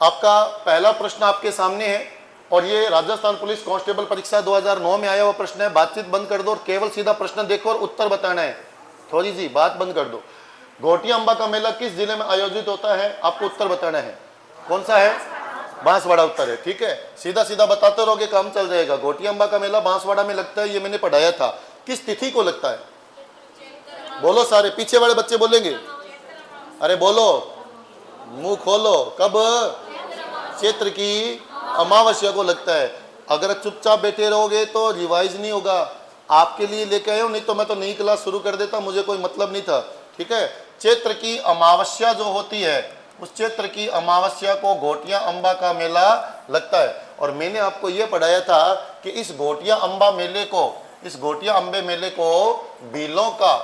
आपका पहला प्रश्न आपके सामने है और ये राजस्थान पुलिस कांस्टेबल परीक्षा 2009 में आया हुआ प्रश्न है। बातचीत बंद कर दो और केवल सीधा प्रश्न देखो और उत्तर बताना है। थोड़ी सी बात बंद कर दो। घोटिया अंबा का मेला किस जिले में आयोजित होता है? आपको उत्तर बताना है। कौन सा है? बांसवाड़ा उत्तर है। ठीक है, सीधा सीधा बताते रहोगे, काम चल जाएगा। घोटिया अंबा का मेला बांसवाड़ा में लगता है, ये मैंने पढ़ाया था। किस तिथि को लगता है? बोलो सारे, पीछे वाले बच्चे बोलेंगे। अरे बोलो, मुंह खोलो। कब? चैत्र की अमावस्या को लगता है। अगर चुपचाप बैठे रहोगे तो रिवाइज नहीं होगा। आपके लिए लेके आया हूं, नहीं तो मैं तो नई क्लास शुरू कर देता, मुझे कोई मतलब नहीं था। ठीक है, चैत्र की अमावस्या जो होती है, उस चैत्र की अमावस्या को घोटिया अंबा का मेला लगता है। और मैंने आपको यह पढ़ाया था कि इस घोटिया अंबा मेले को, इस घोटिया अंबे मेले को बिलों का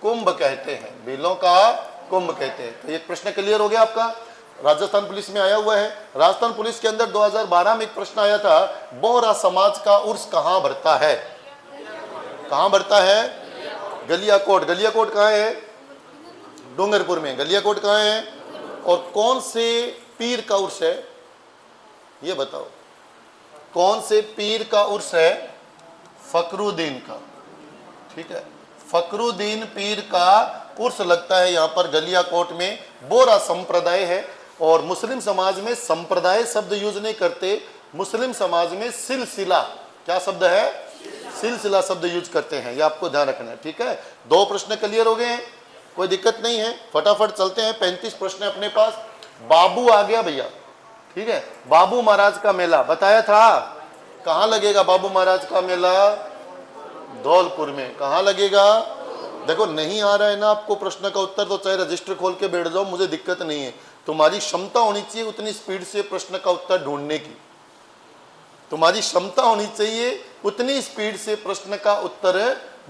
कुंभ कहते हैं। बिलों का कुंभ कहते हैं। तो ये प्रश्न क्लियर हो गया आपका। राजस्थान पुलिस में आया हुआ है। राजस्थान पुलिस के अंदर 2012 में एक प्रश्न आया था, बोहरा समाज का उर्स कहां भरता है? कहां भरता है? गलियाकोट। गलियाकोट कहां है? डूंगरपुर में। गलियाकोट कहां है? और कौन से पीर का उर्स है ये बताओ? कौन से पीर का उर्स है? फकरुद्दीन का। ठीक है, फकरुद्दीन पीर का उर्स लगता है यहाँ पर गलियाकोट में। बोरा संप्रदाय है और मुस्लिम समाज में संप्रदाय शब्द यूज नहीं करते। मुस्लिम समाज में सिलसिला, क्या शब्द है? सिलसिला शब्द यूज करते हैं, ये आपको ध्यान रखना है। ठीक है, 2 प्रश्न क्लियर हो गए हैं, कोई दिक्कत नहीं है। फटाफट चलते हैं, 35 प्रश्न है अपने पास। बाबू आ गया भैया। ठीक है, बाबू महाराज का मेला बताया था, कहाँ लगेगा बाबू महाराज का मेला? धौलपुर में। कहाँ लगेगा? देखो, नहीं आ रहा है ना आपको प्रश्न का उत्तर तो चाहे रजिस्टर खोल के बैठ जाओ, मुझे दिक्कत नहीं है। तुम्हारी क्षमता होनी चाहिए उतनी स्पीड से प्रश्न का उत्तर ढूंढने की। तुम्हारी क्षमता होनी चाहिए उतनी स्पीड से प्रश्न का उत्तर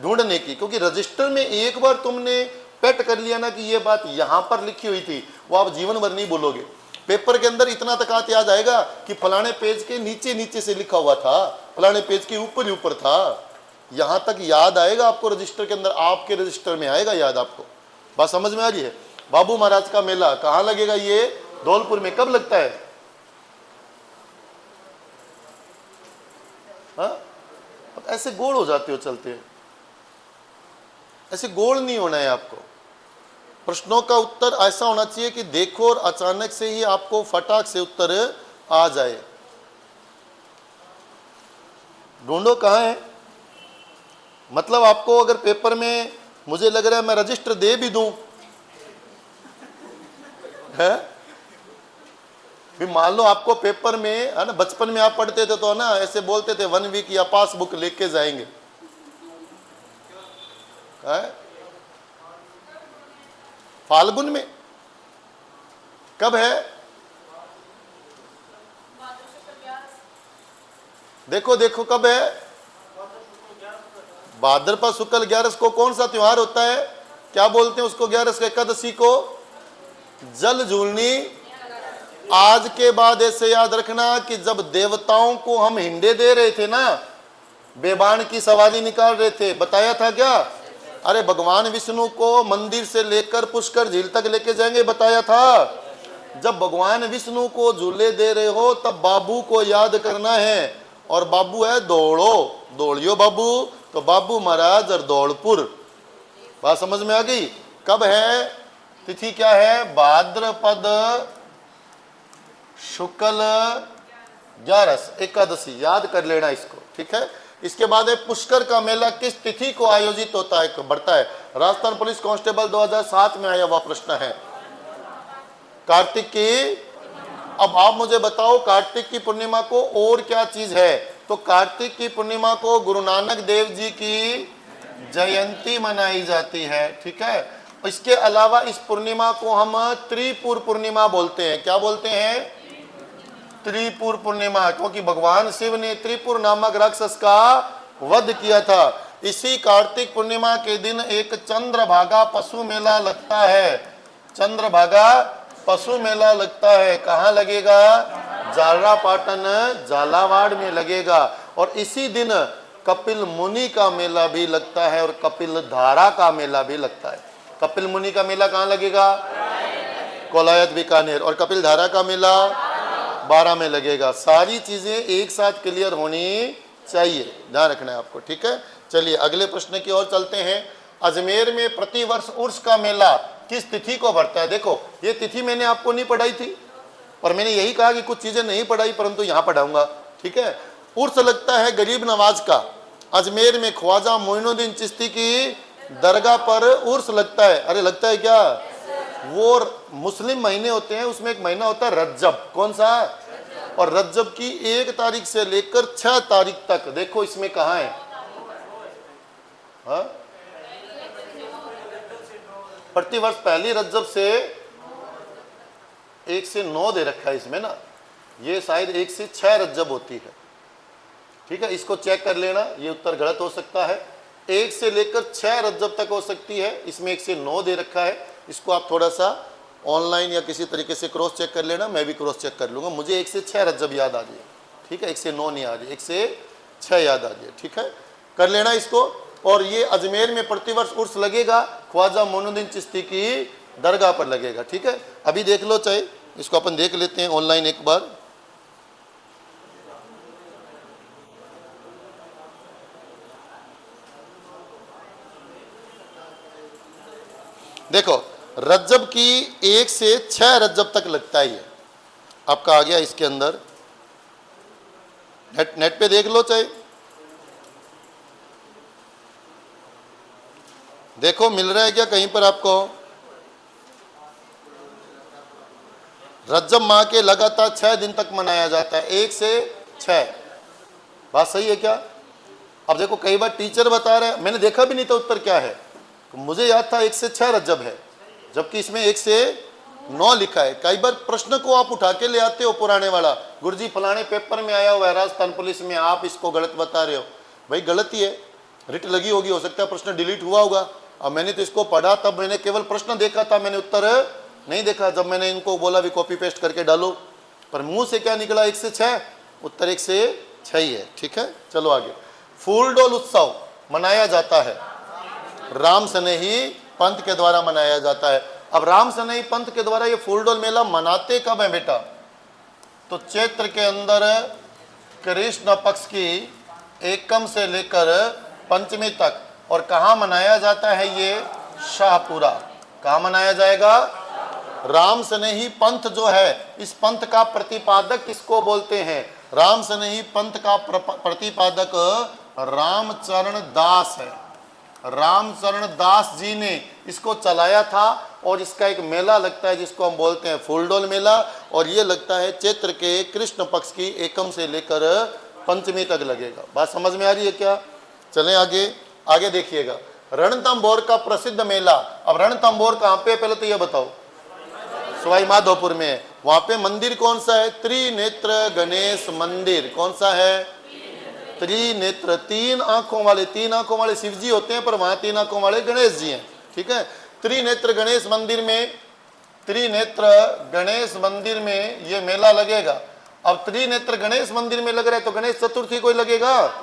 ढूंढने की, क्योंकि रजिस्टर में एक बार तुमने पेट कर लिया ना कि ये बात यहां पर लिखी हुई थी, वो आप जीवन भर नहीं बोलोगे। पेपर के अंदर इतना तक याद आएगा कि फलाने पेज के नीचे नीचे से लिखा हुआ था, फलाने पेज के ऊपर ही ऊपर था, यहां तक याद आएगा आपको। रजिस्टर के अंदर, आपके रजिस्टर में आएगा याद आपको। बात समझ में आ रही है? बाबू महाराज का मेला कहां लगेगा? ये धौलपुर में। कब लगता है? हाँ, ऐसे गोल हो जाते हो चलते, ऐसे गोल नहीं होना है आपको। प्रश्नों का उत्तर ऐसा होना चाहिए कि देखो और अचानक से ही आपको फटाक से उत्तर आ जाए। ढूंढो कहां है। मतलब आपको अगर पेपर में, मुझे लग रहा है मैं रजिस्टर दे भी दूं है, भी मान लो आपको पेपर में है ना, बचपन में आप पढ़ते थे तो ना ऐसे बोलते थे 1 वीक या पासबुक लेके जाएंगे। है? फाल्गुन में। कब है? देखो देखो कब है? भाद्रपद शुक्ल 11 को कौन सा त्योहार होता है? क्या बोलते हैं उसको? 11 एकादशी को जल झूलनी। आज के बाद ऐसे याद रखना कि जब देवताओं को हम हिंडे दे रहे थे ना, बेबान की सवारी निकाल रहे थे, बताया था क्या? अरे भगवान विष्णु को मंदिर से लेकर पुष्कर झील तक लेके जाएंगे, बताया था। जब भगवान विष्णु को झूले दे रहे हो तब बाबू को याद करना है, और बाबू है दौड़ियो बाबू, तो बाबू महाराज और धौलपुर। बात समझ में आ गई? कब है? तिथि क्या है? भाद्रपद शुक्ल 11 एकादशी, याद कर लेना इसको। ठीक है, इसके बाद है पुष्कर का मेला किस तिथि को आयोजित होता है, बढ़ता है? राजस्थान पुलिस कांस्टेबल 2007 में आया हुआ प्रश्न है। कार्तिक की। अब आप मुझे बताओ, कार्तिक की पूर्णिमा को और क्या चीज है? तो कार्तिक की पूर्णिमा को गुरु नानक देव जी की जयंती मनाई जाती है। ठीक है, इसके अलावा इस पूर्णिमा को हम त्रिपुर पूर्णिमा बोलते हैं। क्या बोलते हैं? त्रिपुर पूर्णिमा, क्योंकि भगवान शिव ने त्रिपुर नामक राक्षस का वध किया था। इसी कार्तिक पूर्णिमा के दिन एक चंद्रभागा पशु मेला लगता है। चंद्रभागा पशु मेला लगता है। कहाँ लगेगा? जालरा पाटन झालावाड़ में लगेगा। और इसी दिन कपिल मुनि का मेला भी लगता है और कपिल धारा का मेला भी लगता है। कपिल मुनि का मेला कहाँ लगेगा? कोलायत बीकानेर। और कपिल धारा का मेला 12 में लगेगा। सारी चीजें एक साथ क्लियर होनी चाहिए, ध्यान रखना है आपको, ठीक है। चलिए अगले प्रश्न की ओर चलते हैं। अजमेर में प्रतिवर्ष उर्स का मेला किस तिथि को बढ़ता है? देखो ये तिथि मैंने आपको नहीं पढ़ाई थी, पर मैंने यही कहा कि कुछ चीजें नहीं पढ़ाई परंतु यहां पढ़ाऊंगा, ठीक है। उर्स लगता है गरीब नवाज का। अजमेर में ख्वाजा मोइनुद्दीन चिश्ती की दरगाह पर उर्स लगता है। अरे लगता है क्या? वो मुस्लिम महीने होते हैं, उसमें एक महीना होता है रज्जब। कौन सा? और रज्जब की 1 तारीख से लेकर 6 तारीख तक, देखो इसमें कहा है, हाँ? प्रतिवर्ष पहली रज्जब से 1 से 9 दे रखा है इसमें ना, ये शायद 1 से 6 रज्जब होती है, ठीक है। इसको चेक कर लेना, ये उत्तर गलत हो सकता है। 1 से लेकर 6 रज्जब तक हो सकती है, इसमें 1 से 9 दे रखा है। इसको आप थोड़ा सा ऑनलाइन या किसी तरीके से क्रॉस चेक कर लेना, मैं भी क्रॉस चेक कर लूँगा। मुझे 1 से 6 रज्जब याद आ जाए, ठीक है, 1 से 9 नहीं आ जाए, 1 से 6 याद आ जाए, ठीक है, कर लेना इसको। और ये अजमेर में प्रतिवर्ष उर्स लगेगा, ख्वाजा मोइनुद्दीन चिश्ती की दरगाह पर लगेगा, ठीक है। अभी देख लो, चाहे इसको अपन देख लेते हैं ऑनलाइन एक बार। देखो रज्जब की 1 से 6 रज्जब तक लगता है, ये आपका आ गया इसके अंदर, नेट पे देख लो, चाहे देखो मिल रहा है क्या कहीं पर आपको? रज्जब माह के लगातार 6 दिन तक मनाया जाता है, 1 से 6। बात सही है क्या? अब देखो कई बार टीचर बता रहे हैं, मैंने देखा भी नहीं था उत्तर क्या है, तो मुझे याद था 1 से 6 रज्जब है, जबकि इसमें 1 से 9 लिखा है। कई बार प्रश्न को आप उठा के ले आते हो पुराने वाला, गुरुजी फलाने पेपर में आया हुआ है राजस्थान पुलिस में, आप इसको गलत बता रहे हो। भाई गलत ही है, रिट लगी होगी, हो सकता है प्रश्न डिलीट हुआ होगा। अब मैंने तो इसको पढ़ा, तब मैंने केवल प्रश्न देखा था, मैंने उत्तर नहीं देखा। जब मैंने इनको बोला भी कॉपी पेस्ट करके डालो, पर मुंह से क्या निकला? 1 से 6, उत्तर 1 से 6 ही है, ठीक है। चलो आगे। फूलडोल उत्सव मनाया जाता है, राम सनेही पंथ के द्वारा मनाया जाता है। अब राम सनेही पंथ के द्वारा ये फूलडोल मेला मनाते कब है बेटा? तो चैत्र के अंदर कृष्ण पक्ष की एकम से लेकर पंचमी तक। और कहाँ मनाया जाता है ये? शाहपुरा। कहाँ मनाया जाएगा? राम सनेही पंथ जो है, इस पंथ का प्रतिपादक किसको बोलते हैं? राम सनेही पंथ का प्रतिपादक रामचरण दास है। रामचरण दास जी ने इसको चलाया था, और इसका एक मेला लगता है जिसको हम बोलते हैं फूलडोल मेला, और ये लगता है चैत्र के कृष्ण पक्ष की एकम से लेकर पंचमी तक लगेगा। बात समझ में आ रही है क्या? चलें आगे। आगे देखिएगा, रणथंभौर का प्रसिद्ध मेला। अब रणथंभौर कहाँ पे? पहले तो ये बताओ। सवाई माधोपुर में है। वहां पे मंदिर कौन सा है? त्रिनेत्र गणेश मंदिर। कौन सा है? त्रिनेत्र, 3 आंखों वाले। 3 आंखों वाले शिव जी होते हैं, पर वहां 3 आंखों वाले गणेश जी हैं, ठीक है। त्रिनेत्र गणेश मंदिर में, त्रिनेत्र गणेश मंदिर में ये मेला लगेगा। अब त्रिनेत्र गणेश मंदिर में लग रहा है, तो गणेश चतुर्थी को लगेगा।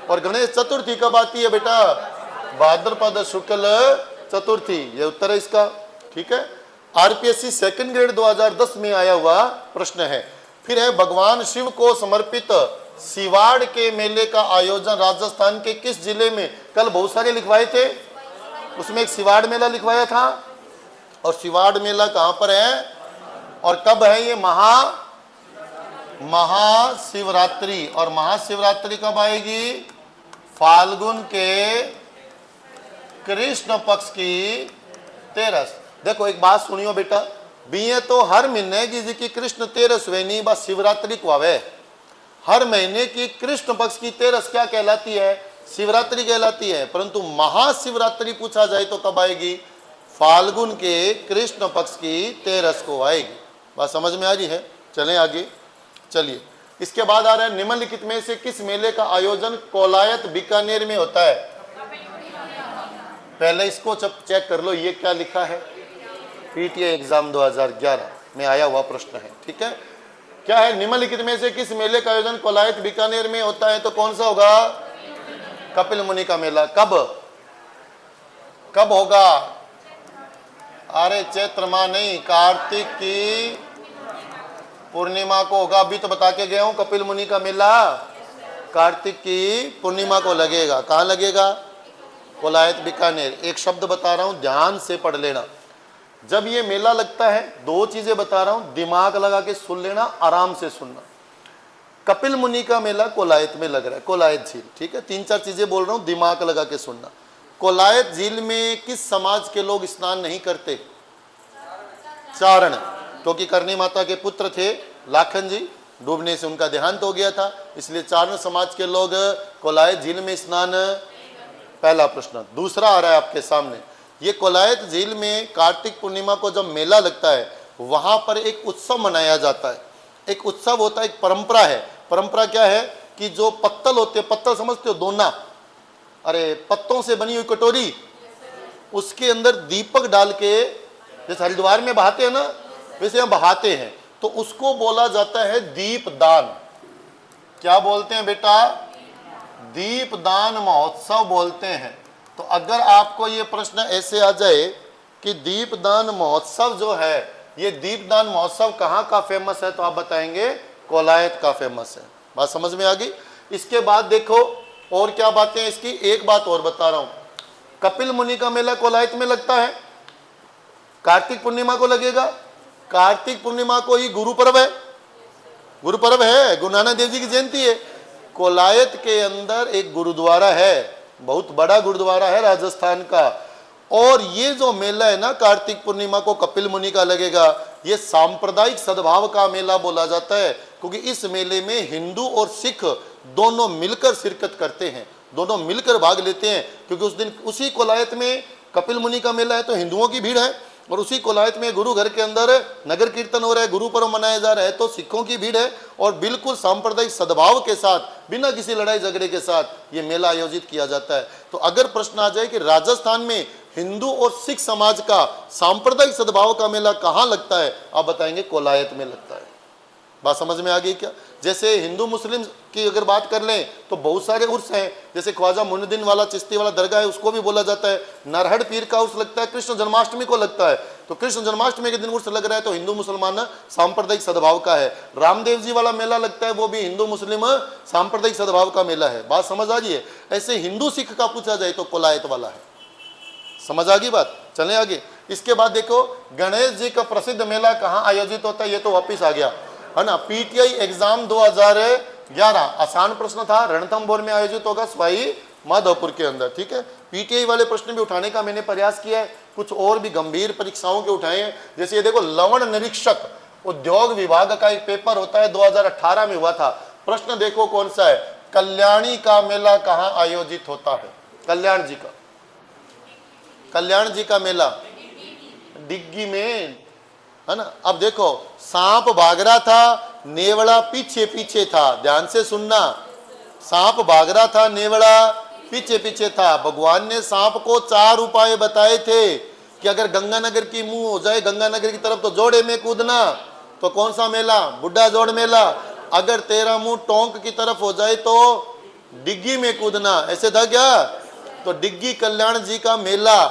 और गणेश चतुर्थी कब आती है बेटा? भाद्रपद शुक्ल चतुर्थी, ये उत्तर है इसका, ठीक है। आरपीएससी सेकंड ग्रेड 2010 में आया हुआ प्रश्न है। फिर है, भगवान शिव को समर्पित सिवाड़ के मेले का आयोजन राजस्थान के किस जिले में? कल बहुत सारे लिखवाए थे, उसमें एक सिवाड़ मेला लिखवाया था। और सिवाड़ मेला कहां पर है और कब है? ये महाशिवरात्रि। और महाशिवरात्रि कब आएगी? फाल्गुन के कृष्ण पक्ष की 13। देखो एक बात सुनियो बेटा, बीए तो हर महीने की कृष्ण 13 बस शिवरात्रि को आवे। हर महीने की कृष्ण पक्ष की 13 क्या कहलाती है? शिवरात्रि कहलाती है। परंतु महाशिवरात्रि पूछा जाए तो कब आएगी? फाल्गुन के कृष्ण पक्ष की 13 को आएगी। बात समझ में आ रही है? चलें आगे। चलिए, इसके बाद आ रहा है, निम्नलिखित में से किस मेले का आयोजन कोलायत बीकानेर में होता है? पहले इसको चेक कर लो, ये क्या लिखा है? पीटीए एग्जाम 2011 में आया हुआ प्रश्न है, ठीक है। क्या है? निम्नलिखित में से किस मेले का आयोजन कोलायत बीकानेर में होता है? तो कौन सा होगा? कपिल मुनि का मेला। कब होगा? अरे चैत्र माह नहीं, कार्तिक की पूर्णिमा को होगा। अभी तो बता के गया हूं, कपिल मुनि का मेला कार्तिक की पूर्णिमा को लगेगा। कहाँ लगेगा? कोलायत बीकानेर। एक शब्द बता रहा हूं, ध्यान से पढ़ लेना। जब ये मेला लगता है, दो चीजें बता रहा हूं, दिमाग लगा के सुन लेना, आराम से सुनना। कपिल मुनि का मेला कोलायत में लग रहा है, कोलायत झील, ठीक है। तीन चार चीजें बोल रहा हूं, दिमाग लगा के सुनना। कोलायत झील में किस समाज के लोग स्नान नहीं करते? चारण, क्योंकि करनी माता के पुत्र थे लाखन जी, डूबने से उनका देहांत हो गया था, इसलिए चारण समाज के लोग कोलायत झील में स्नान। पहला प्रश्न। दूसरा आ रहा है आपके सामने, ये कोलायत झील में कार्तिक पूर्णिमा को जब मेला लगता है, वहां पर एक उत्सव मनाया जाता है। एक उत्सव होता है, एक परंपरा है। परंपरा क्या है कि जो पत्तल होते हैं, पत्तल समझते हो, दोना, अरे पत्तों से बनी हुई कटोरी, उसके अंदर दीपक डाल के, जैसे हरिद्वार में बहाते हैं ना, वैसे यहाँ बहाते हैं, तो उसको बोला जाता है दीपदान। क्या बोलते हैं बेटा? दीपदान महोत्सव बोलते हैं। तो अगर आपको ये प्रश्न ऐसे आ जाए कि दीपदान महोत्सव जो है, ये दीपदान महोत्सव कहाँ का फेमस है, तो आप बताएंगे कोलायत का फेमस है। बात समझ में आ गई? इसके बाद देखो और क्या बातें हैं इसकी। एक बात और बता रहा हूं, कपिल मुनि का मेला कोलायत में लगता है, कार्तिक पूर्णिमा को लगेगा। कार्तिक पूर्णिमा को ही गुरु पर्व है, गुरु पर्व है, गुरु नानक देव जी की जयंती है। कोलायत के अंदर एक गुरुद्वारा है, बहुत बड़ा गुरुद्वारा है राजस्थान का। और ये जो मेला है ना, कार्तिक पूर्णिमा को कपिल मुनि का लगेगा, ये सांप्रदायिक सद्भाव का मेला बोला जाता है, क्योंकि इस मेले में हिंदू और सिख दोनों मिलकर शिरकत करते हैं, दोनों मिलकर भाग लेते हैं। क्योंकि उस दिन उसी कोलायत में कपिल मुनि का मेला है, तो हिंदुओं की भीड़ है, और उसी कोलायत में गुरु घर के अंदर नगर कीर्तन हो रहा है, गुरु पर्व मनाया जा रहा है, तो सिखों की भीड़ है। और बिल्कुल सांप्रदायिक सद्भाव के साथ, बिना किसी लड़ाई झगड़े के साथ ये मेला आयोजित किया जाता है। तो अगर प्रश्न आ जाए कि राजस्थान में हिंदू और सिख समाज का सांप्रदायिक सद्भाव का मेला कहाँ लगता है, आप बताएंगे कोलायत में लगता है। बात समझ में आ गई क्या? जैसे हिंदू मुस्लिम की अगर बात कर लें तो बहुत सारे उर्स हैं, जैसे ख्वाजा मुइनुद्दीन वाला चिश्ती वाला दरगाह है, उसको भी बोला जाता है। नरहड़ पीर का उर्स लगता है, कृष्ण जन्माष्टमी को लगता है। तो कृष्ण जन्माष्टमी के दिन उर्स लग रहा है, तो हिंदू मुसलमान सांप्रदायिक सद्भाव का है। रामदेव जी वाला मेला लगता है, वो भी हिंदू मुस्लिम सांप्रदायिक सद्भाव का मेला है। बात समझ आ रही है? ऐसे हिंदू सिख का पूछा जाए तो कोलायत वाला है। समझ आ गई बात? चले आगे। इसके बाद देखो, गणेश जी का प्रसिद्ध मेला कहाँ आयोजित होता है, ये तो वापिस आ गया है ना। पीटीआई एग्जाम 2011 आसान प्रश्न था, रणथंभौर में आयोजित होगा, सवाई माधोपुर के अंदर, ठीक है। पीटीआई वाले प्रश्न भी उठाने का मैंने प्रयास किया है, कुछ और भी गंभीर परीक्षाओं के उठाए हैं। जैसे ये देखो, लवण निरीक्षक उद्योग विभाग का एक पेपर होता है, 2018 में हुआ था। प्रश्न देखो कौन सा है, कल्याणी का मेला कहाँ आयोजित होता है? कल्याण जी का, कल्याण जी का मेला डिग्गी में, है ना। अब देखो, सांप भाग रहा था, नेवड़ा पीछे पीछे था। ध्यान से सुनना, सांप भाग रहा था, नेवड़ा पीछे पीछे था। भगवान ने सांप को 4 उपाय बताए थे कि अगर गंगानगर की मुंह हो जाए गंगानगर की तरफ तो जोड़े में कूदना। तो कौन सा मेला? बुड्ढा जोड़ मेला। अगर तेरा मुंह टोंक की तरफ हो जाए तो डिग्गी में कूदना, ऐसे था क्या? तो डिग्गी कल्याण जी का मेला,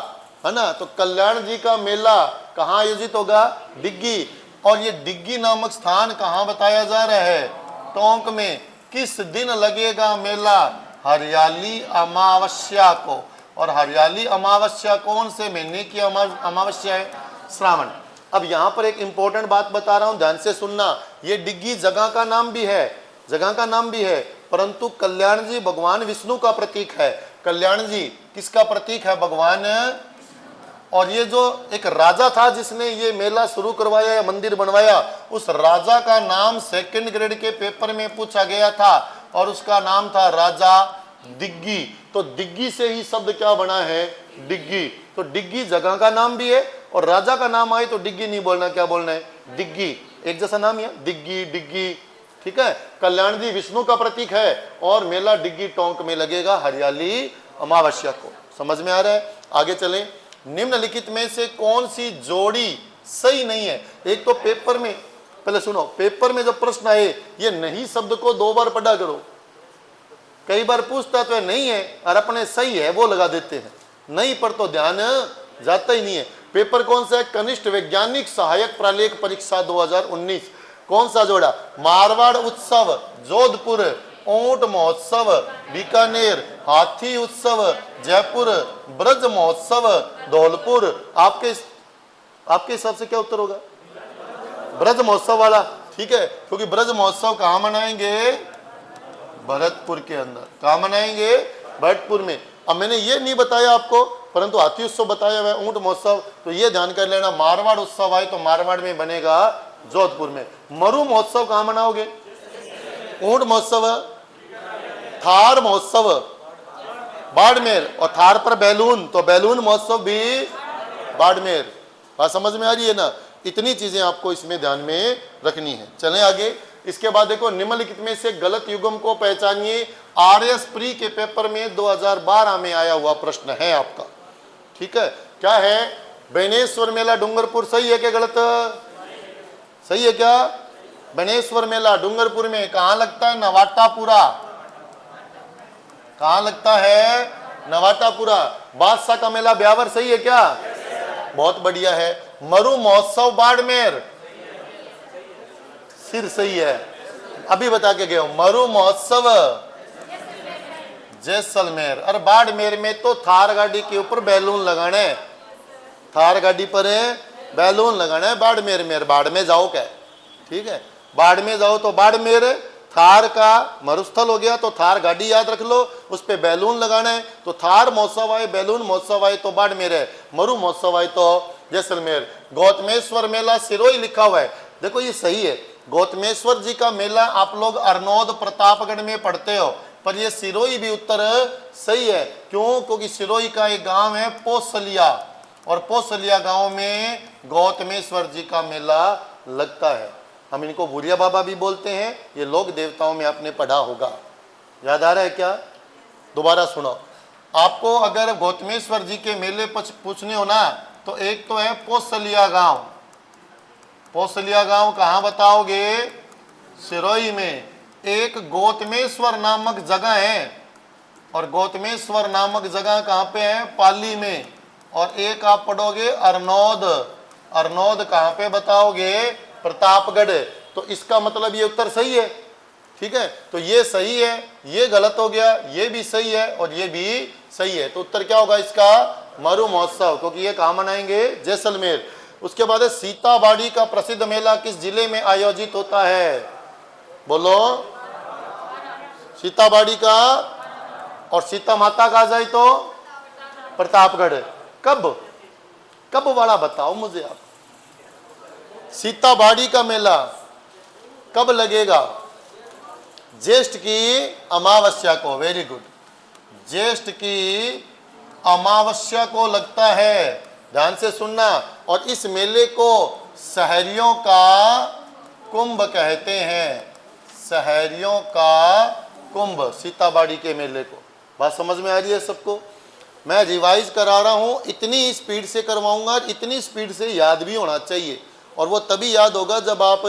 है ना। तो कल्याण जी का मेला कहाँ आयोजित होगा? डिग्गी। और ये डिग्गी नामक स्थान कहाँ बताया जा रहा है? टोंक में। किस दिन लगेगा मेला? हरियाली अमावस्या को। और हरियाली अमावस्या कौन से महीने की अमावस्या है? श्रावण। अब यहाँ पर एक इंपॉर्टेंट बात बता रहा हूँ, ध्यान से सुनना। ये डिग्गी जगह का नाम भी है, जगह का नाम भी है, परंतु कल्याण जी भगवान विष्णु का प्रतीक है। कल्याण जी किसका प्रतीक है? भगवान। और ये जो एक राजा था जिसने ये मेला शुरू करवाया या मंदिर बनवाया, उस राजा का नाम सेकंड ग्रेड के पेपर में पूछा गया था, और उसका नाम था राजा डिग्गी। तो डिग्गी से ही शब्द क्या बना है? डिग्गी। तो डिग्गी जगह का नाम भी है, और राजा का नाम आए तो डिग्गी नहीं बोलना, क्या बोलना है? डिग्गी। एक जैसा नाम है, डिग्गी डिग्गी, ठीक है। कल्याण जी विष्णु का प्रतीक है, और मेला डिग्गी टोंक में लगेगा हरियाली अमावस्या को। समझ में आ रहा है? आगे चलें। निम्नलिखित में से कौन सी जोड़ी सही नहीं है? एक तो पेपर में, पहले सुनो, पेपर में जब प्रश्न आए, ये नहीं शब्द को 2 बार पढ़ा करो। कई बार पूछता तो नहीं है, और अपने सही है वो लगा देते हैं, नहीं पर तो ध्यान जाता ही नहीं है। पेपर कौन सा है? कनिष्ठ वैज्ञानिक सहायक प्रालेख परीक्षा 2019। कौन सा जोड़ा? मारवाड़ उत्सव जोधपुर, ऊंट महोत्सव बीकानेर, हाथी उत्सव जयपुर, ब्रज महोत्सव धौलपुर। आपके हिसाब से क्या उत्तर होगा? ब्रज महोत्सव वाला, ठीक है, क्योंकि ब्रज महोत्सव कहां मनाएंगे? भरतपुर के अंदर। कहां मनाएंगे? भरतपुर में। अब मैंने ये नहीं बताया आपको, परंतु हाथी उत्सव बताया हुआ है, ऊंट महोत्सव, तो ये ध्यान कर लेना। मारवाड़ उत्सव आए तो मारवाड़ में बनेगा जोधपुर में। मरु महोत्सव कहां मनाओगे? ऊंट महोत्सव, थार महोत्सव बाड़मेर, और थार पर बैलून, तो बैलून महोत्सव भी बाड़मेर। बात समझ में आ रही है ना? इतनी चीजें आपको इसमें ध्यान में रखनी है। चलें आगे। इसके बाद देखो, निम्नलिखित में से गलत युग्म को पहचानिए। आरएस प्री के पेपर में 2012 में आया हुआ प्रश्न है आपका, ठीक है। क्या है? बेनेश्वर मेला डूंगरपुर सही है क्या गलत? सही है क्या? बेनेश्वर मेला डूंगरपुर में कहां लगता है? नवाटापुरा। कहां लगता है? नवाटापुरा। बादशाह का मेला ब्यावर सही है क्या? बहुत बढ़िया है। मरु महोत्सव बाड़मेर, सिर सही है, अभी बता के गए हो। मरु महोत्सव जैसलमेर। और बाड़मेर में तो थार गाड़ी के ऊपर बैलून लगाने, थार गाड़ी पर बैलून लगाना है। बाड़मेर में, बाड़ में जाओ क्या, ठीक है, बाड़ में जाओ तो बाड़मेर। थार का मरुस्थल हो गया तो थार गाड़ी याद रख लो, उस पे बैलून लगाना है। तो थार महोत्सव आए, बैलून महोत्सव आए तो बाड़मेर है, मरु महोत्सव आए तो जैसलमेर। गौतमेश्वर मेला सिरोही लिखा हुआ है, देखो ये सही है। गौतमेश्वर जी का मेला आप लोग अरनोद प्रतापगढ़ में पढ़ते हो, पर ये सिरोही भी उत्तर सही है। क्यों? क्योंकि सिरोही का एक गांव है पोसलिया, और पोसलिया गांव में गौतमेश्वर जी का मेला लगता है। हम इनको भूरिया बाबा भी बोलते हैं। ये लोक देवताओं में आपने पढ़ा होगा, याद आ रहा है क्या? दोबारा सुनो। आपको अगर गौतमेश्वर जी के मेले पूछने हो ना, तो एक तो है पोसलिया गांव। पोसलिया गांव कहां बताओगे? सिरोही में। एक गौतमेश्वर नामक जगह है, और गौतमेश्वर नामक जगह कहां पे है? पाली में। और एक आप पढ़ोगे अरनोद। अरनोद कहां पे बताओगे? प्रतापगढ़। तो इसका मतलब ये उत्तर सही है, ठीक है। तो ये सही है, ये गलत हो गया, ये भी सही है और ये भी सही है। तो उत्तर क्या होगा इसका? मरु महोत्सव, क्योंकि ये कहां मनाएंगे? जैसलमेर। उसके बाद है सीताबाड़ी का प्रसिद्ध मेला किस जिले में आयोजित होता है? बोलो। सीताबाड़ी का, और सीता माता का जाए तो प्रतापगढ़। कब कब वाला बताओ मुझे आप। सीताबाड़ी का मेला कब लगेगा? ज्येष्ठ की अमावस्या को। Very good. ज्येष्ठ की अमावस्या को लगता है, ध्यान से सुनना। और इस मेले को सहरियों का कुंभ कहते हैं। सहरियों का कुंभ, सीताबाड़ी के मेले को। बात समझ में आ रही है सबको? मैं रिवाइज करा रहा हूं, इतनी स्पीड से करवाऊंगा, इतनी स्पीड से याद भी होना चाहिए। और वो तभी याद होगा जब आप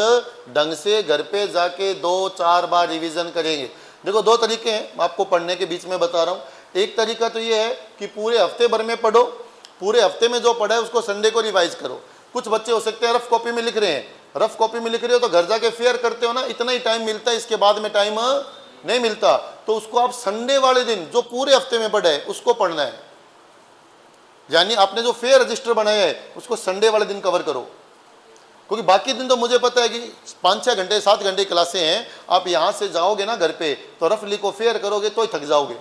ढंग से घर पे जाके 2-4 बार रिवीजन करेंगे। देखो, 2 तरीके हैं आपको पढ़ने के बीच में बता रहा हूँ। एक तरीका तो ये है कि पूरे हफ्ते भर में पढ़ो, पूरे हफ्ते में जो पढ़ा है उसको संडे को रिवाइज करो। कुछ बच्चे हो सकते हैं रफ कॉपी में लिख रहे हैं, रफ कॉपी में लिख रहे हो तो घर जाके फेयर करते हो ना, इतना ही टाइम मिलता है, इसके बाद में टाइम नहीं मिलता। तो उसको आप संडे वाले दिन जो पूरे हफ्ते में पढ़ा है उसको पढ़ना है। यानी आपने जो फेयर रजिस्टर बनाया है उसको संडे वाले दिन कवर करो, क्योंकि बाकी दिन तो मुझे पता है कि 5-6 घंटे 7 घंटे क्लासें हैं। आप यहाँ से जाओगे ना घर पे तो रफली को फेयर करोगे तो ही थक जाओगे।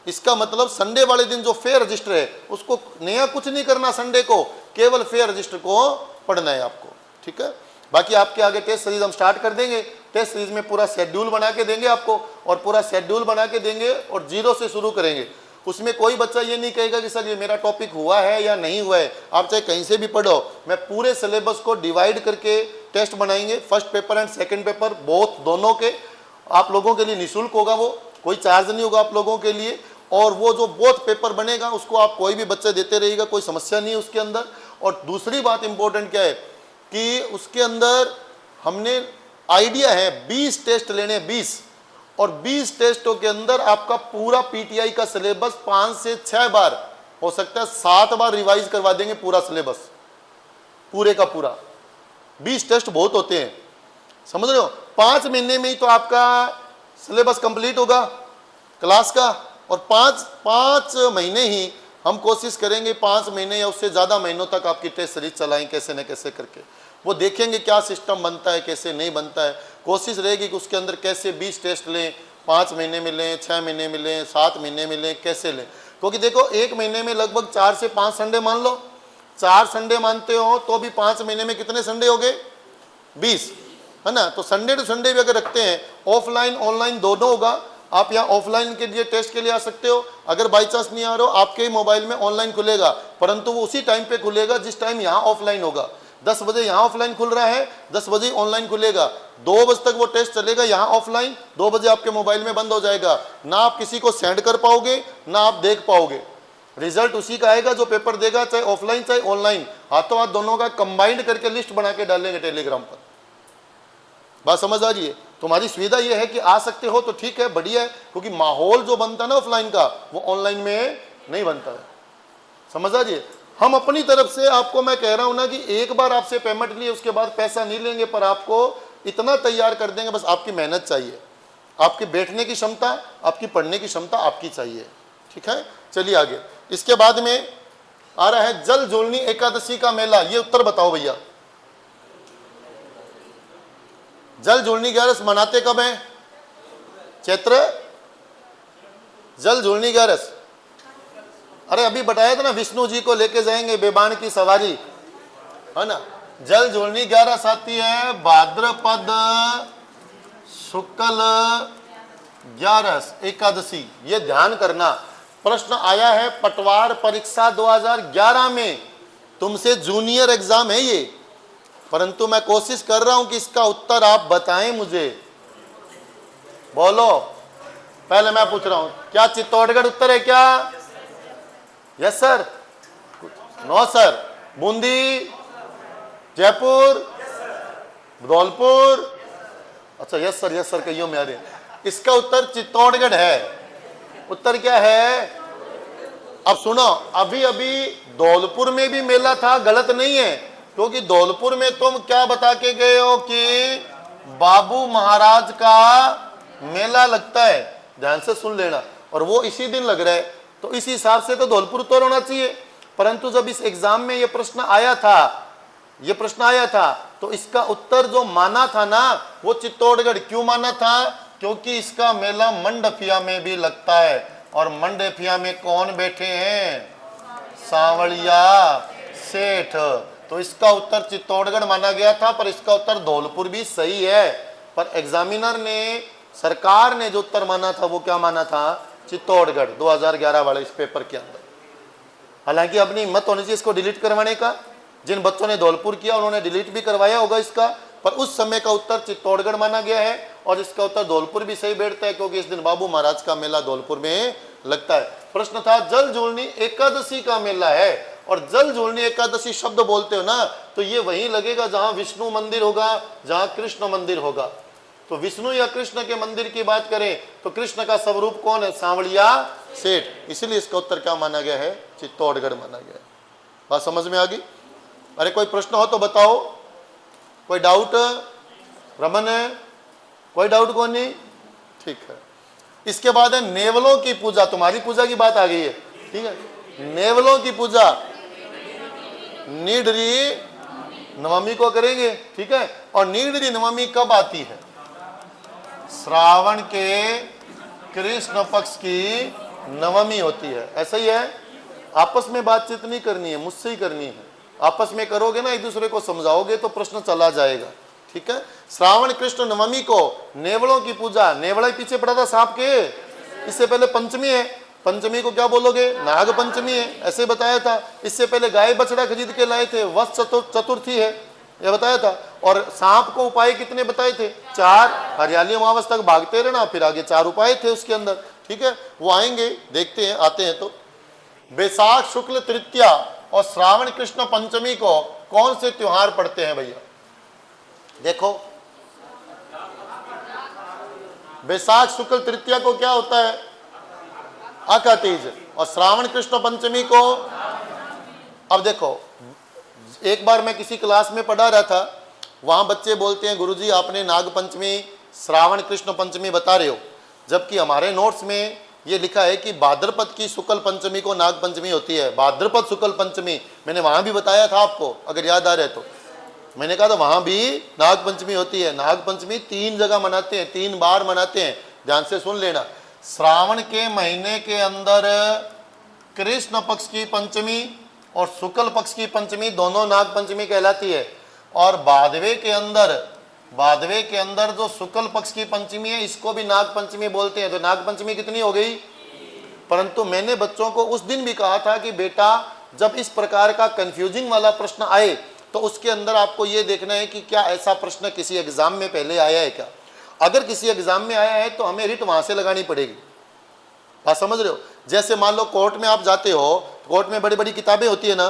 इसका मतलब संडे वाले दिन जो फेयर रजिस्टर है उसको नया कुछ नहीं करना, संडे को केवल फेयर रजिस्टर को पढ़ना है आपको, ठीक है। बाकी आपके आगे टेस्ट सीरीज हम स्टार्ट कर देंगे। टेस्ट सीरीज में पूरा शेड्यूल बना के देंगे आपको, और पूरा शेड्यूल बना के देंगे और 0 से शुरू करेंगे। उसमें कोई बच्चा ये नहीं कहेगा कि सर ये मेरा टॉपिक हुआ है या नहीं हुआ है। आप चाहे कहीं से भी पढ़ो, मैं पूरे सिलेबस को डिवाइड करके टेस्ट बनाएंगे। First paper and second paper both, दोनों के आप लोगों के लिए निःशुल्क होगा, वो कोई चार्ज नहीं होगा आप लोगों के लिए। और वो जो बोथ पेपर बनेगा उसको आप कोई भी बच्चा देते रहेगा, कोई समस्या नहीं है उसके अंदर। और दूसरी बात इंपॉर्टेंट क्या है कि उसके अंदर हमने आइडिया है 20 टेस्ट लेने, 20, और 20 टेस्टों के अंदर आपका पूरा पीटीआई का सिलेबस 5 से 6 बार हो सकता है 7 बार रिवाइज करवा देंगे पूरा सिलेबस, पूरे का पूरा। 20 टेस्ट बहुत होते हैं, समझ रहे हो। 5 महीने में ही तो आपका सिलेबस कंप्लीट होगा क्लास का, और 5 महीने ही हम कोशिश करेंगे 5 महीने या उससे ज़्यादा महीनों तक आपकी टेस्ट सीरीज चलाएं कैसे न कैसे करके। वो देखेंगे क्या सिस्टम बनता है, कैसे नहीं बनता है। कोशिश रहेगी कि उसके अंदर कैसे 20 टेस्ट लें, 5 महीने में लें, 6 महीने में लें, 7 महीने में लें, कैसे लें। क्योंकि देखो 1 महीने में लगभग 4 से 5 संडे मान लो, 4 संडे मानते हो तो भी 5 महीने में कितने संडे हो गए? 20, है ना। तो संडे टू संडे भी अगर रखते हैं, ऑफलाइन ऑनलाइन दोनों होगा। आप यहाँ ऑफलाइन के लिए टेस्ट के लिए आ सकते हो, अगर बाई चांस नहीं आ रहे हो आपके ही मोबाइल में ऑनलाइन खुलेगा, परंतु वो उसी टाइम पे खुलेगा जिस टाइम यहाँ ऑफलाइन होगा। 10 बजे यहाँ ऑफलाइन खुल रहा है, 10 बजे ऑनलाइन खुलेगा, 2 बजे तक वो टेस्ट चलेगा यहाँ ऑफलाइन, 2 बजे आपके मोबाइल में बंद हो जाएगा। ना आप किसी को सेंड कर पाओगे, ना आप देख पाओगे। रिजल्ट उसी का आएगा जो पेपर देगा, चाहे ऑफलाइन चाहे ऑनलाइन, हाथों हाथ दोनों का कंबाइंड करके लिस्ट बना के डालेंगे टेलीग्राम पर। बात समझ आ रही है? तुम्हारी सुविधा यह है कि आ सकते हो तो ठीक है, बढ़िया है, क्योंकि माहौल जो बनता है ना ऑफलाइन का, वो ऑनलाइन में नहीं बनता है। समझ आ रही है? हम अपनी तरफ से आपको मैं कह रहा हूं ना कि एक बार आपसे पेमेंट लिए उसके बाद पैसा नहीं लेंगे, पर आपको इतना तैयार कर देंगे, बस आपकी मेहनत चाहिए, आपकी बैठने की क्षमता, आपकी पढ़ने की क्षमता आपकी चाहिए। ठीक है, चलिए आगे। इसके बाद में आ रहा है जल जोलनी एकादशी का मेला। ये उत्तर बताओ भैया, जल जोलनी ग्यारस मनाते कब है? चैत्र जल जोलनी ग्यारस। अरे अभी बताया था ना, विष्णु जी को लेके जाएंगे बेबान की सवारी, है ना। जल जोलनी ग्यारस आती है भाद्रपद शुक्ल ग्यारस एकादशी। ये ध्यान करना, प्रश्न आया है पटवार परीक्षा 2011 में, तुमसे जूनियर एग्जाम है ये, परंतु मैं कोशिश कर रहा हूं कि इसका उत्तर आप बताएं मुझे। बोलो, पहले मैं पूछ रहा हूं, क्या चित्तौड़गढ़ उत्तर है क्या? Yes sir, no sir, Bundi, Jaipur, Dholpur, अच्छा यस सर कईयों में आ रहे हैं। इसका उत्तर चित्तौड़गढ़ है। उत्तर क्या है? अब सुनो, अभी अभी धौलपुर में भी मेला था, गलत नहीं है, क्योंकि धौलपुर में तुम क्या बता के गए हो कि बाबू महाराज का मेला लगता है, ध्यान से सुन लेना, और वो इसी दिन लग रहा है, तो इस हिसाब से तो धौलपुर उत्तर होना चाहिए। परंतु जब इस एग्जाम में ये प्रश्न आया था, तो इसका उत्तर जो माना था ना, वो चित्तौड़गढ़। क्यों माना था? क्योंकि इसका मेला मंडफिया में भी लगता है, और मंडफिया में कौन बैठे हैं? सांवलिया सेठ। तो इसका उत्तर चित्तौड़गढ़ माना गया था, पर इसका उत्तर धौलपुर भी सही है। पर एग्जामिनर ने, सरकार ने जो उत्तर माना था वो क्या माना था? चित्तौड़गढ़ 2011 वाले इस पेपर के अंदर। हालांकि अपनी हिम्मत होनी चाहिए इसको डिलीट करवाने का। जिन बच्चों ने धौलपुर किया उन्होंने डिलीट भी करवाया होगा इसका, पर उस समय का उत्तर चित्तौड़गढ़ माना गया है, और इसका उत्तर धौलपुर भी सही बैठता है, क्योंकि इस दिन बाबू महाराज का मेला धौलपुर में लगता है। प्रश्न था जल जोलनी एकादशी का मेला है, और जल जोलनी एकादशी शब्द बोलते हो ना, तो ये वहीं लगेगा जहां विष्णु मंदिर होगा, जहां कृष्ण मंदिर होगा। तो विष्णु या कृष्ण के मंदिर की बात करें तो कृष्ण का स्वरूप कौन है? सांवलिया सेठ। इसलिए इसका उत्तर क्या माना गया है? चित्तौड़गढ़ माना गया है। बात समझ में आ गई? अरे कोई प्रश्न हो तो बताओ, कोई डाउट? रमन है, कोई डाउट कौन नहीं? ठीक है। इसके बाद है नेवलों की पूजा। तुम्हारी पूजा की बात आ गई है, ठीक है। नेवलों की पूजा नीडरी नवमी को करेंगे, ठीक है। और नीडरी नवमी कब आती है? श्रावण के कृष्ण पक्ष की नवमी होती है। ऐसा ही है, आपस में बातचीत नहीं करनी है, मुझसे ही करनी है। आपस में करोगे ना, एक दूसरे को समझाओगे तो प्रश्न चला जाएगा, ठीक है। श्रावण कृष्ण नवमी को नेवलों की पूजा। नेवला पीछे पड़ा था सांप के, इससे पहले पंचमी है, पंचमी को क्या बोलोगे? नाग पंचमी है, ऐसे बताया था। इससे पहले गाय बछड़ा खरीद के लाए थे, वत्स चतुर्थी है, ये बताया था। और सांप को उपाय कितने बताए थे? 4। हरियाली अमावस तक भागते रहना, फिर आगे 4 उपाय थे उसके अंदर, ठीक है। वो आएंगे, देखते हैं, आते हैं। तो बैसाख शुक्ल तृतीया और श्रावण कृष्ण पंचमी को कौन से त्योहार पड़ते हैं भैया? देखो, बैसाख शुक्ल तृतीया को क्या होता है? आका तीज। और श्रावण कृष्ण पंचमी को, अब देखो, एक बार मैं किसी क्लास में पढ़ा रहा था, वहां बच्चे बोलते हैं गुरुजी आपने नाग पंचमी श्रावण कृष्ण पंचमी बता रहे हो, जबकि हमारे नोट्स में ये लिखा है कि भाद्रपद की शुक्ल पंचमी को नाग पंचमी होती है। भाद्रपद शुक्ल पंचमी मैंने वहां भी बताया था आपको, अगर याद आ रहे तो मैंने कहा था वहां भी नाग पंचमी होती है। नाग पंचमी 3 जगह मनाते हैं, 3 बार मनाते हैं, ध्यान से सुन लेना। श्रावण के महीने के अंदर कृष्ण पक्ष की पंचमी और शुक्ल पक्ष की पंचमी दोनों नाग पंचमी कहलाती है। और भादवे के अंदर जो शुक्ल पक्ष की पंचमी है इसको भी नाग पंचमी बोलते हैं। तो नाग पंचमी कितनी हो गई? परंतु मैंने बच्चों को उस दिन भी कहा था कि बेटा जब इस प्रकार का कंफ्यूजिंग वाला प्रश्न आए तो उसके अंदर आपको ये देखना है कि क्या ऐसा प्रश्न किसी एग्जाम में पहले आया है क्या। अगर किसी एग्जाम में आया है तो हमें रिट वहां से लगानी पड़ेगी। बात समझ रहे हो? जैसे मान लो कोर्ट में आप जाते हो, कोर्ट में बड़ी बड़ी किताबें होती है ना,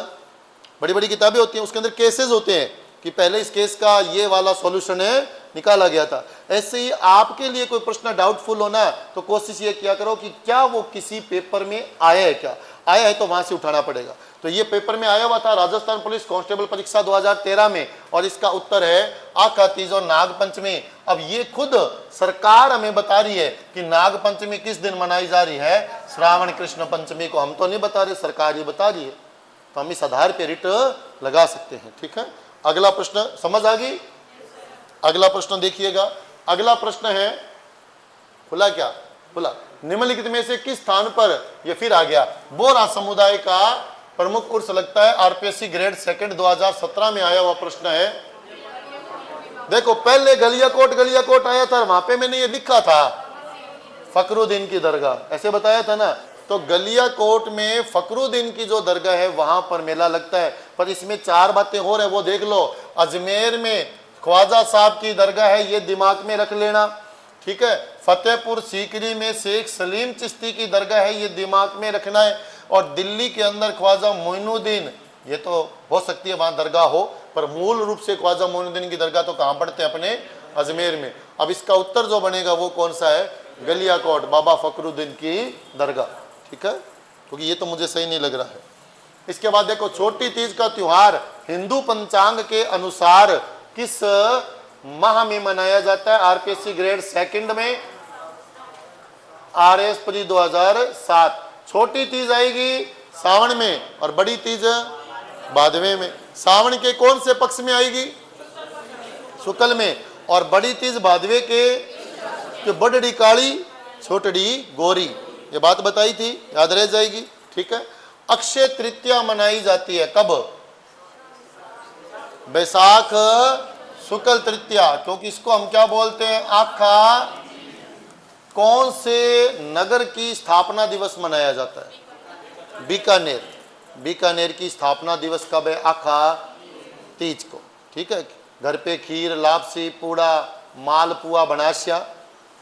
बड़ी बड़ी किताबें होती हैं, उसके अंदर केसेस होते हैं कि पहले इस केस का ये वाला सॉल्यूशन है निकाला गया था। ऐसे ही आपके लिए कोई प्रश्न डाउटफुल होना तो कोशिश ये किया करो कि क्या वो किसी पेपर में आया है, क्या आया है तो वहां से उठाना पड़ेगा। तो ये पेपर में आया हुआ था राजस्थान पुलिस कांस्टेबल परीक्षा 2013 में, और इसका उत्तर है आका तीज और नाग पंचमी। अब ये खुद सरकार हमें बता रही है कि नाग पंचमी किस दिन मनाई जा रही है, श्रावण कृष्ण पंचमी को। हम तो नहीं बता रहे, सरकार ही बता रही है, तो हम इस आधार पर रिट लगा सकते हैं। ठीक है, अगला प्रश्न समझ आ गई? अगला प्रश्न देखिएगा। अगला प्रश्न है, खुला क्या खुला, निम्नलिखित में से किस स्थान पर, ये फिर आ गया, बोरा समुदाय का प्रमुख उर्स लगता है। आरपीएससी ग्रेड 2 2017 में आया हुआ प्रश्न है। देखो पहले गलियाकोट आया था, वहां पे मैंने ये लिखा था फकरुद्दीन की दरगाह, ऐसे बताया था ना। तो गलियाकोट में फकरुद्दीन की जो दरगाह है वहां पर मेला लगता है। पर इसमें 4 बातें हो रही है, वो देख लो। अजमेर में ख्वाजा साहब की दरगाह है, ये दिमाग में रख लेना। ठीक है, फतेहपुर सीकरी में शेख सलीम चिश्ती की दरगाह है, ये दिमाग में रखना है। और दिल्ली के अंदर ख्वाजा मोइनुद्दीन, ये तो हो सकती है वहां दरगाह हो, पर मूल रूप से ख्वाजा मोइनुद्दीन की दरगाह तो कहां पड़ते हैं, अपने अजमेर में। अब इसका उत्तर जो बनेगा वो कौन सा है, गलियाकोट, बाबा फकरुद्दीन की दरगाह। ठीक है, क्योंकि ये तो मुझे सही नहीं लग रहा है। इसके बाद देखो, छोटी तीज का त्योहार हिंदू पंचांग के अनुसार किस माह में मनाया जाता है। आरपीएससी ग्रेड 2 में, आरएस प्री 2007। छोटी तीज आएगी सावन में और बड़ी तीज भादवे में। सावन के कौन से पक्ष में आएगी, शुक्ल में, और बड़ी तीज भादवे के बड़ड़ी काली छोटड़ी गोरी, ये बात बताई थी, याद रह जाएगी। ठीक है, अक्षय तृतीया मनाई जाती है कब, बैसाख शुक्ल तृतीया, क्योंकि इसको हम क्या बोलते हैं, आखा। कौन से नगर की स्थापना दिवस मनाया जाता है, बीकानेर की स्थापना दिवस कब है, आखा तीज को। ठीक है, घर पे खीर लापसी पूड़ा मालपुआ बनाशिया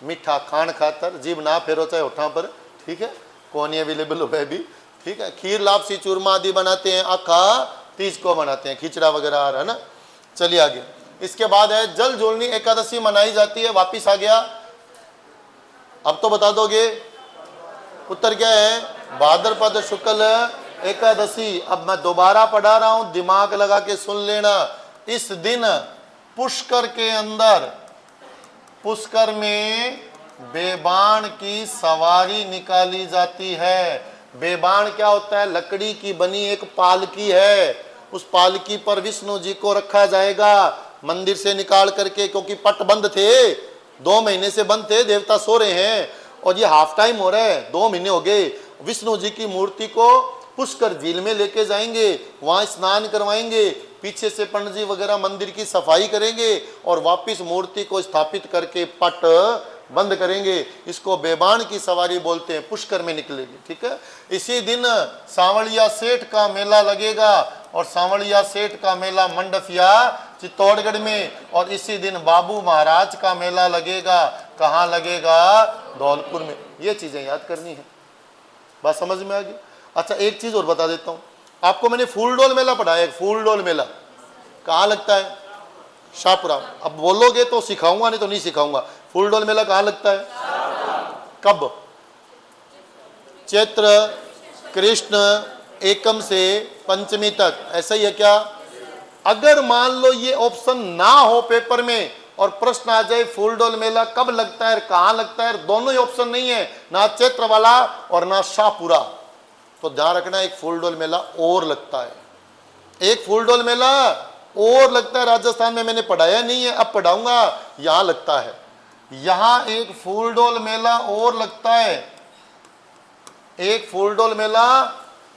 मीठा खान खातर, जीभ ना फेरो चाहे होठा पर। ठीक है, कौन अवेलेबल हो भी। ठीक है, खीर लापसी चूरमा आदि बनाते हैं, आखा तीज को बनाते हैं, खिचड़ा वगैरह आ रहा है ना। चलिए आगे। इसके बाद है जल जोड़नी एकादशी मनाई जाती है, वापिस आ गया। अब तो बता दोगे, उत्तर क्या है, भाद्रपद शुक्ल एकादशी। अब मैं दोबारा पढ़ा रहा हूं, दिमाग लगा के सुन लेना। इस दिन पुष्कर के अंदर, पुष्कर में बेबान की सवारी निकाली जाती है। बेबान क्या होता है, लकड़ी की बनी एक पालकी है। उस पालकी पर विष्णु जी को रखा जाएगा मंदिर से निकाल करके, क्योंकि पट बंद थे, 2 महीने से बंद थे, देवता सो रहे हैं और ये हाफ टाइम हो रहा है, 2 महीने हो गए। विष्णु जी की मूर्ति को पुष्कर झील में लेके जाएंगे, वहां स्नान करवाएंगे, पीछे से पंडित जी वगैरह मंदिर की सफाई करेंगे और वापिस मूर्ति को स्थापित करके पट बंद करेंगे। इसको बेबान की सवारी बोलते हैं, पुष्कर में निकलेगी। ठीक है, इसी दिन सांवलिया सेठ का मेला लगेगा, और सांवलिया सेठ का मेला मंडफिया चित्तौड़गढ़ में। और इसी दिन बाबू महाराज का मेला लगेगा, कहाँ लगेगा, धौलपुर में। ये चीजें याद करनी है, बात समझ में आ गई। अच्छा, एक चीज और बता देता हूँ आपको, मैंने फूलडोल मेला पढ़ाया है। फूलडोल मेला कहाँ लगता है, शाहपुरा। अब बोलोगे तो सिखाऊंगा, नहीं तो नहीं सिखाऊंगा। फूलडोल मेला कहाँ लगता है, कब, चैत्र कृष्ण एकम से पंचमी तक, ऐसा ही है क्या? अगर मान लो ये ऑप्शन ना हो पेपर में और प्रश्न आ जाए फूलडोल मेला कब लगता है, कहां लगता है, दोनों ही ऑप्शन नहीं है, ना चैत्र वाला और ना शाहपुरा, तो ध्यान रखना एक फूलडोल मेला और लगता है, एक फूलडोल मेला और लगता है राजस्थान में। मैंने पढ़ाया नहीं है, अब पढ़ाऊंगा। यहां लगता है, यहां एक फूलडोल मेला और लगता है, एक फूलडोल मेला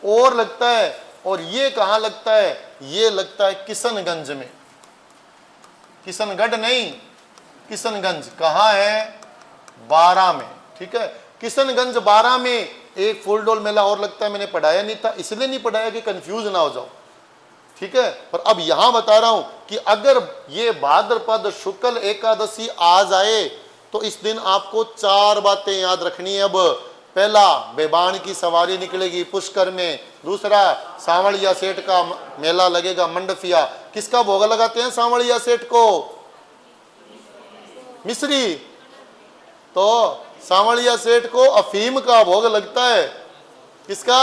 और लगता है। और ये कहां लगता है? ये लगता है किशनगंज में, किशनगढ़ नहीं, किशनगंज कहां है? बारां में, ठीक है। किशनगंज बारां में एक फूलडोल मेला और लगता है। मैंने पढ़ाया नहीं था, इसलिए नहीं पढ़ाया कि कंफ्यूज ना हो जाओ, ठीक है। पर अब यहां बता रहा हूं कि अगर ये भाद्रपद शुक्ल एकादशी आ जाए तो इस दिन आपको 4 बातें याद रखनी है। अब पहला, बेबान की सवारी निकलेगी पुष्कर में। दूसरा, सांवलिया सेठ का मेला लगेगा मंडफिया। किसका भोग लगाते हैं सांवलिया सेठ को? मिश्री। तो सांवलिया सेठ को अफीम का भोग लगता है। किसका?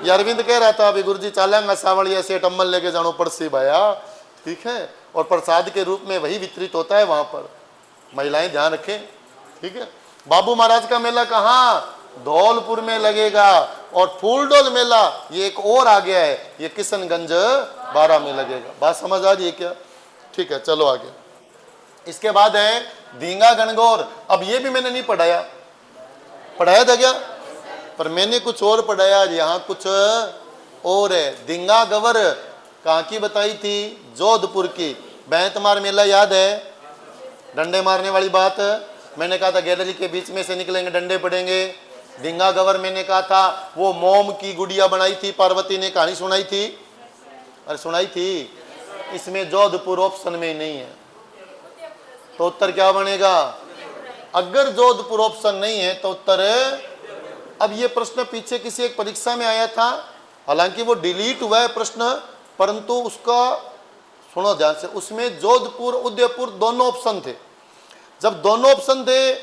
ये अरविंद कह रहा था अभी, गुरुजी चालेंगा सांवलिया सेठ अम्मल लेके जानो पड़सी भाया, ठीक है। और प्रसाद के रूप में वही वितरित होता है वहां पर, महिलाएं ध्यान रखें, ठीक है। बाबू महाराज का मेला कहाँ? धौलपुर में लगेगा। और फूलडोल मेला ये एक और आ गया है, ये किशनगंज बारां में लगेगा। बात समझ आ रही है क्या? ठीक है, चलो आगे। इसके बाद है धींगा गणगौर। अब ये भी मैंने नहीं पढ़ाया, पढ़ाया था क्या? पर मैंने कुछ और पढ़ाया, यहाँ कुछ और है। धींगा गवर कहाँ की बताई थी? जोधपुर की। बैंतमार मेला याद है? डंडे मारने वाली बात मैंने कहा था, गैलरी के बीच में से निकलेंगे डंडे पड़ेंगे। धींगा गवर मैंने कहा था वो मोम की गुड़िया बनाई थी, पार्वती ने कहानी सुनाई थी, अरे सुनाई थी। इसमें जोधपुर ऑप्शन में नहीं है, तो उत्तर क्या बनेगा? अगर जोधपुर ऑप्शन नहीं है तो उत्तर है। अब ये प्रश्न पीछे किसी एक परीक्षा में आया था, हालांकि वो डिलीट हुआ है प्रश्न, परंतु उसका सुनो ध्यान से, उसमें जोधपुर उदयपुर दोनों ऑप्शन थे। जब दोनों ऑप्शन थे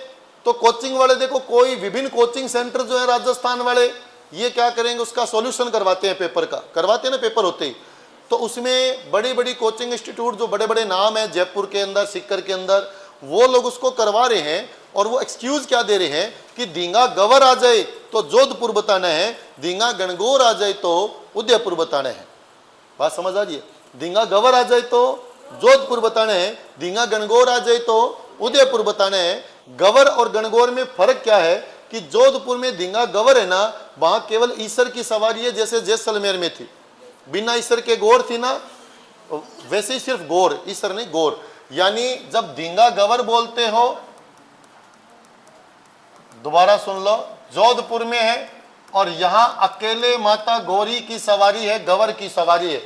तो कोचिंग वाले देखो, कोई विभिन्न कोचिंग सेंटर जो है राजस्थान वाले, ये क्या करेंगे, उसका सॉल्यूशन करवाते हैं, पेपर का करवाते हैं ना, पेपर होते ही। तो उसमें बड़ी बड़ी कोचिंग इंस्टीट्यूट जो बड़े बड़े नाम है जयपुर के अंदर, सीकर के अंदर, वो लोग उसको करवा रहे हैं। और वो एक्सक्यूज क्या दे रहे हैं कि धींगा गवर आ जाए तो जोधपुर बताना है, धींगा गणगौर आ जाए तो उदयपुर बताना है। बात समझ आ रही है? धींगा गवर आ जाए तो जोधपुर बताना है, धींगा गणगौर आ जाए तो उदयपुर बताना है। गवर और गणगौर में फर्क क्या है कि जोधपुर में धींगा गवर है ना, वहां केवल ईसर की सवारी है, जैसे जैसलमेर में थी, बिना ईसर के गौर थी ना, वैसे ही सिर्फ गौर, ईसर नहीं गौर। यानी जब धींगा गवर बोलते हो, दोबारा सुन लो, जोधपुर में है और यहां अकेले माता गौरी की सवारी है, गवर की सवारी है,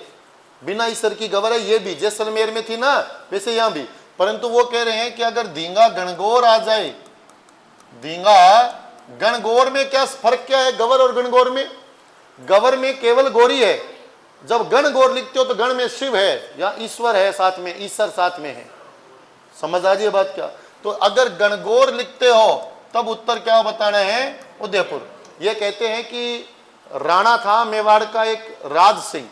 बिना ईसर की गवर है। ये भी जैसलमेर में थी ना, वैसे यहां भी। परंतु वो कह रहे हैं कि अगर धींगा गणगौर आ जाए, धींगा गणगौर में क्या फर्क क्या है गवर और गणगौर में? गवर में केवल गौरी है, जब गणगौर लिखते हो तो गण में शिव है या ईश्वर है, साथ में ईश्वर साथ में है। समझ आ रही है बात क्या? तो अगर गणगौर लिखते हो तब उत्तर क्या बताना है? उदयपुर। ये कहते हैं कि राणा था मेवाड़ का एक राज सिंह,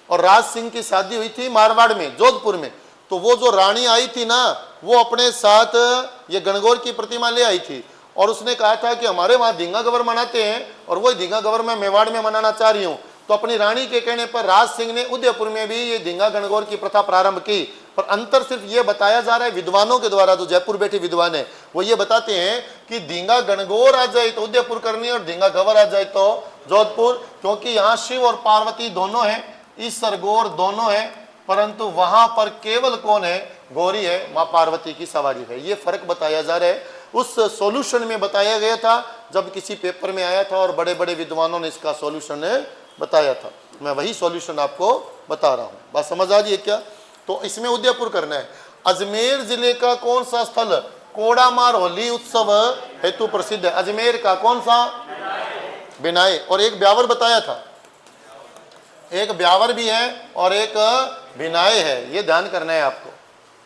और राज सिंह की शादी हुई थी मारवाड़ में, जोधपुर में। तो वो जो रानी आई थी ना, वो अपने साथ ये गणगौर की प्रतिमा ले आई थी और उसने कहा था कि हमारे वहां धींगा गवर मनाते हैं और वही धींगा गवर मैं मेवाड़ में मनाना चाह रही हूँ। तो अपनी रानी के कहने पर राज सिंह ने उदयपुर में भी ये धींगा गणगौर की प्रथा प्रारंभ की। पर अंतर सिर्फ ये बताया जा रहा है विद्वानों के द्वारा, जो जयपुर बैठे विद्वान है वो ये बताते हैं कि धींगा गणगौर आ जाए तो उदयपुर करनी और धींगा गवर आ जाए तो जोधपुर, क्योंकि यहाँ शिव और पार्वती दोनों है, ईश्वर गौर दोनों है, परंतु वहां पर केवल कौन है? गौरी है, मां पार्वती की सवारी है। ये फर्क बताया जा रहा है। उस सॉल्यूशन में बताया गया था जब किसी पेपर में आया था और बड़े बड़े विद्वानों ने इसका सॉल्यूशन बताया था। मैं वही सॉल्यूशन आपको बता रहा हूं। बात समझ आ रही है क्या? तो इसमें उदयपुर करना है। अजमेर जिले का कौन सा स्थल कोड़ामार होली उत्सव हेतु प्रसिद्ध है? अजमेर का कौन सा? बिनाए। और एक ब्यावर बताया था, एक ब्यावर भी है और एक बिनाए है, ये ध्यान करना है आपको।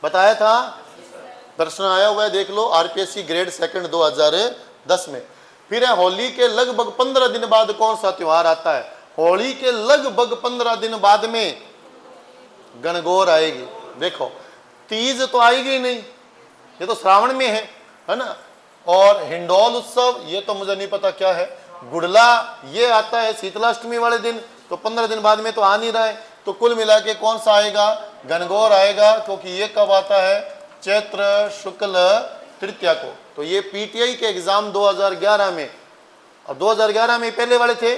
बताया था, प्रश्न आया हुआ है, देख लो, आरपीएससी ग्रेड सेकंड 2010 में। फिर है होली के लगभग 15 दिन बाद कौन सा त्योहार आता है? होली के लगभग 15 दिन बाद में गणगौर आएगी। देखो तीज तो आएगी नहीं, ये तो श्रावण में है ना। और हिंडोल उत्सव ये तो मुझे नहीं पता क्या है। गुड़ला ये आता है शीतलाष्टमी वाले दिन, तो 15 दिन बाद में तो आ नहीं रहा है। तो कुल मिला के कौन सा आएगा? गणगौर आएगा, क्योंकि ये कब आता है? चैत्र शुक्ल तृतीया को। तो ये पीटीआई के एग्जाम 2011 में, और 2011 में पहले वाले थे,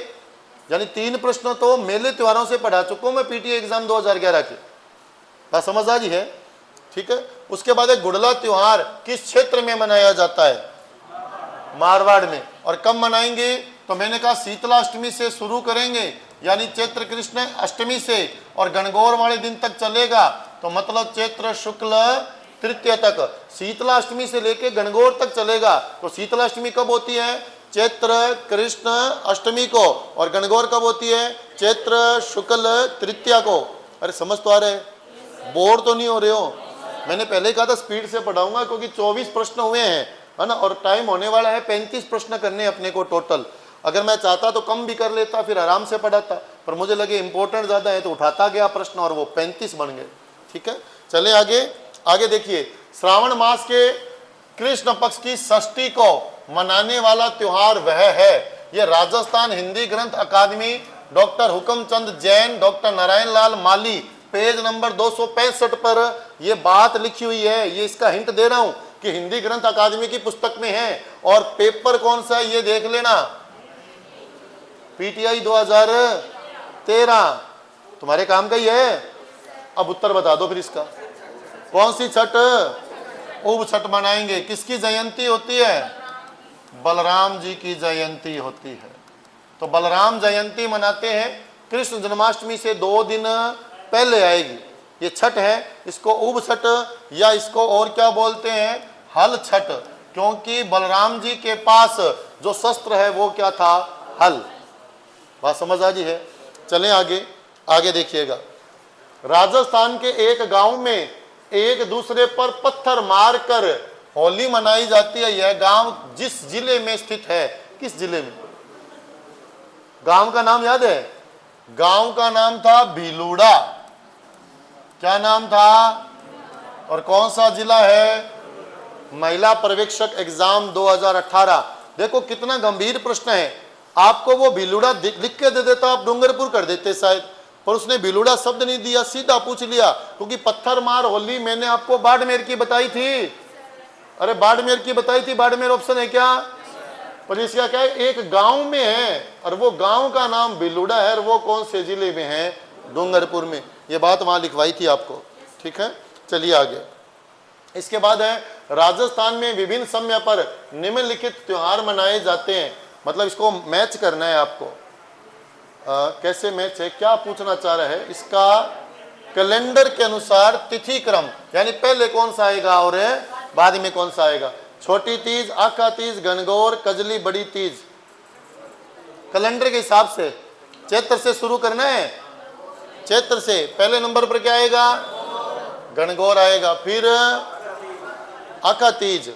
यानी 3 प्रश्न तो मेले त्योहारों से पढ़ा चुका हूं मैं पीटीआई एग्जाम 2011 के। बात समझ आ गई है? ठीक है। उसके बाद एक गुड़ला त्योहार किस क्षेत्र में मनाया जाता है? मारवाड़ में। और कब मनाएंगे? तो मैंने कहा शीतलाष्टमी से शुरू करेंगे, यानी चैत्र कृष्ण अष्टमी से, और गणगौर वाले दिन तक चलेगा, तो मतलब चैत्र शुक्ल तृतीया तक, शीतलाष्टमी से लेके गणगौर तक चलेगा। तो शीतलाष्टमी कब होती है? चैत्र कृष्ण अष्टमी को, और गणगौर कब होती है? चैत्र शुक्ल तृतीया को। अरे समझ तो आ रहे? बोर तो नहीं हो रहे हो? मैंने पहले ही कहा था स्पीड से पढ़ाऊंगा, क्योंकि 24 प्रश्न हुए हैं, है ना, और टाइम होने वाला है 35 प्रश्न करने अपने को टोटल। अगर मैं चाहता तो कम भी कर लेता, फिर आराम से पढ़ाता, पर मुझे लगे इंपॉर्टेंट ज़्यादा है तो उठाता गया प्रश्न, और वो 35 बन गए। ठीक है, चले आगे। आगे देखिए, श्रावण मास के कृष्ण पक्ष की षष्ठी को मनाने वाला त्योहार वह है। ये राजस्थान हिंदी ग्रंथ अकादमी, डॉक्टर हुक्मचंद जैन, डॉक्टर नारायण लाल माली, पेज नंबर 265 पर ये बात लिखी हुई है। ये इसका हिंट दे रहा हूं कि हिंदी ग्रंथ अकादमी की पुस्तक में है। और पेपर कौन सा है ये देख लेना, पीटीआई 2013, तुम्हारे काम का ही है। अब उत्तर बता दो फिर इसका, कौन सी छठ? उब छठ मनाएंगे। किसकी जयंती होती है? बलराम जी की जयंती होती है। तो बलराम जयंती मनाते हैं, कृष्ण जन्माष्टमी से 2 दिन पहले आएगी ये छठ है। इसको उब छठ, या इसको और क्या बोलते हैं? हल छठ, क्योंकि बलराम जी के पास जो शस्त्र है वो क्या था? हल। बात समझ आ गई है? चलें आगे। आगे देखिएगा, राजस्थान के एक गांव में एक दूसरे पर पत्थर मारकर होली मनाई जाती है। यह गांव जिस जिले में स्थित है, किस जिले में? गांव का नाम याद है? गांव का नाम था भीलूड़ा। क्या नाम था? और कौन सा जिला है? महिला पर्यवेक्षक एग्जाम 2018। देखो कितना गंभीर प्रश्न है। आपको वो भीलूड़ा लिख के दे देता, आप डूंगरपुर कर देते शायद, पर उसने भीलूड़ा शब्द नहीं दिया, सीधा पूछ लिया। क्योंकि पत्थर मार होली मैंने आपको बाड़मेर की बताई थी। अरे बाड़मेर की बताई थी, बाड़मेर ऑप्शन है क्या? पर इसका क्या है? एक गांव में है, और वो गांव का नाम भीलूड़ा है, और वो कौन से जिले में है? डूंगरपुर में। ये बात वहां लिखवाई थी आपको। ठीक है, चलिए आगे। इसके बाद है, राजस्थान में विभिन्न समय पर निम्नलिखित त्योहार मनाए जाते हैं। मतलब इसको मैच करना है आपको। कैसे मैच है, क्या पूछना चाह रहा है? इसका कैलेंडर के अनुसार तिथि क्रम, यानी पहले कौन सा आएगा और बाद में कौन सा आएगा? छोटी तीज, आका तीज, गणगौर, कजली, बड़ी तीज। कैलेंडर के हिसाब से चैत्र से शुरू करना है। चैत्र से पहले नंबर पर क्या आएगा? गणगौर आएगा, फिर आका तीज